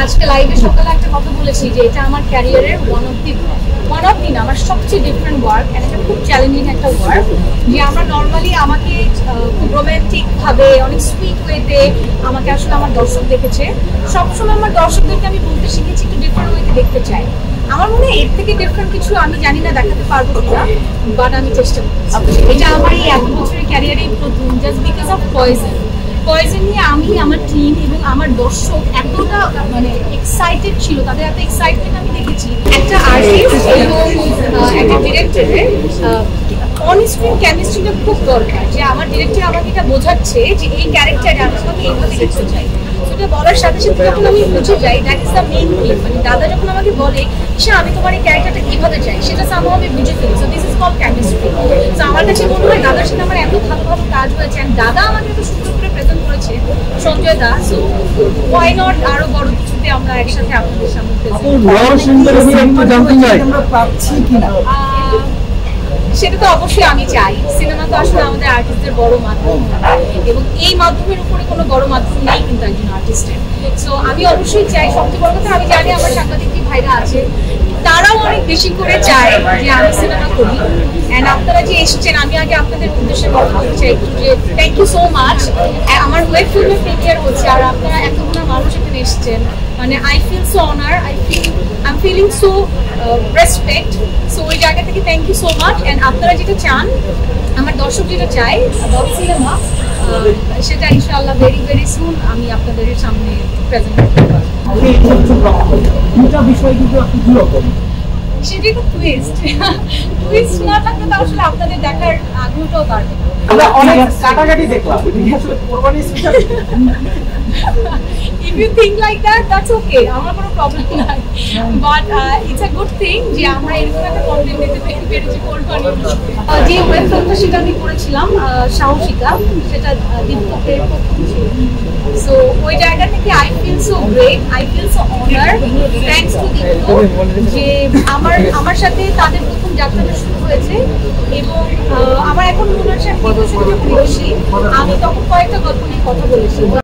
আজকে লাইভে সকালে একটা কথা বলেছি যে এটা আমার ক্যারিয়ারের ওয়ান অফ দি না, আমার সবচেয়ে ডিফারেন্ট ওয়ার্ক, এন্ড এটা খুব চ্যালেঞ্জিং একটা ওয়ার্ক। যে আমরা নর্মালি আমাকে খুব রোম্যান্টিক ভাবে অনেক সুইট ওয়েতে আমাকে আসলে আমার দর্শক দেখেছে। সবসময় আমার দর্শকদেরকে আমি বলতে শিখেছি একটু ডিফারেন্ট ওয়েতে দেখতে চাই। আমার মনে হয় এর থেকে ডিফারেন্ট কিছু আমি জানি না দেখাতে পারবো কিনা, বাট আমি চেষ্টা করছি। এটা আমার এই 1 বছরের ক্যারিয়ারেই প্রথম, জাস্ট বিকজ অফ পয়জন নিয়ে আমি, আমার টিম এবং আমার দর্শক এতটা মানে এক্সাইটেড ছিল, তাদের এত এক্সাইটমেন্ট আমি দেখেছি। একটা আর্টিস্ট এবং একটা ডিরেক্টরের অন স্ক্রিন কেমিস্ট্রিটা খুব দরকার। যে আমার ডিরেক্টর আমাকে এটা বোঝাচ্ছে যে এই ক্যারেক্টারে আমি তোমাকে এইভাবে দেখতে চাই, সেটা বলার সাথে সাথে যখন আমি বুঝে যাই that is the main thing. মানে দাদা যখন আমাকে বলে ঈশা আমি তোমার এই ক্যারেক্টারটা কিভাবে চাই, সেটা সামহাও আমি বুঝে ফেলি। So this is called chemistry. তো আমার কাছে মনে হয় দাদার সাথে আমার এত ভালো ভালো কাজ হয়েছে, অ্যান্ড দাদা আমাকে এত সুন্দর করে প্রেজেন্ট করেছে সঞ্জয় দা। সো ওয়াই নট আরো বড় কিছুতে আমরা একসাথে আপনাদের সামনে সেটা তো অবশ্যই আমি চাই। সিনেমা তো আসলে আমাদের আর্টিস্টদের বড় মাধ্যম, এবং এই মাধ্যমের উপরে কোনো বড় মাধ্যম নেই কিন্তু একজন আর্টিস্টের। সো আমি অবশ্যই চাই। সবচেয়ে বড় কথা আমি জানি আমার সাংবাদিক যে ভাইরা আছে তারাও অনেক বেশি করে চায় যে আমি সিনেমা করি। অ্যান্ড আপনারা যে এসেছেন, আমি আগে আপনাদের উদ্দেশ্যে কথা বলতে চাই যে থ্যাংক ইউ সো মাচ। আমার ওয়েব ফিল্মের প্রিমিয়ার হচ্ছে আর আপনারা এতগুলো মানুষ এখানে এসেছেন, মানে I feel so honour, I am feeling so respect. So ওই জায়গা থেকে thank you so much. And আপনারা যেটা চান, আমার দর্শক যেটা চাই বড় সিনেমা, সেটা ইনশাআল্লাহ ভেরি ভেরি সুন আমি আপনাদের সামনে প্রেজেন্ট করতে পারবো। সেটাই তো টুইস্ট। টুইস্ট না থাকলে তো আসলে আপনাদের দেখার আগ্রহটাও বাড়বে। আমরা অনেক কাটাকাটি দেখলাম, আসলে কোরবানি special. If you think like that, that's okay. আমার কোনো প্রবলেম নাই, but it's a good thing যে আমরা এরকম একটা কন্টেন্ট দিতে পেরেছি কোরবানি। যে ওয়েব ফিল্মটা সেটা আমি করেছিলাম সাহসিকা, সেটা দীপকের প্রথম ছিল। সো ওই জায়গা থেকে I feel so great, I feel so honour, thanks to Deepak যে আমার সাথে তাদের প্রথম যাত্রাটা শুরু হয়েছে। এবং আমার এখন মনে হচ্ছে আমি দীপকের সাথে যখন বসি, আমি তখন কয়েকটা গল্প নিয়ে কথা বলেছি।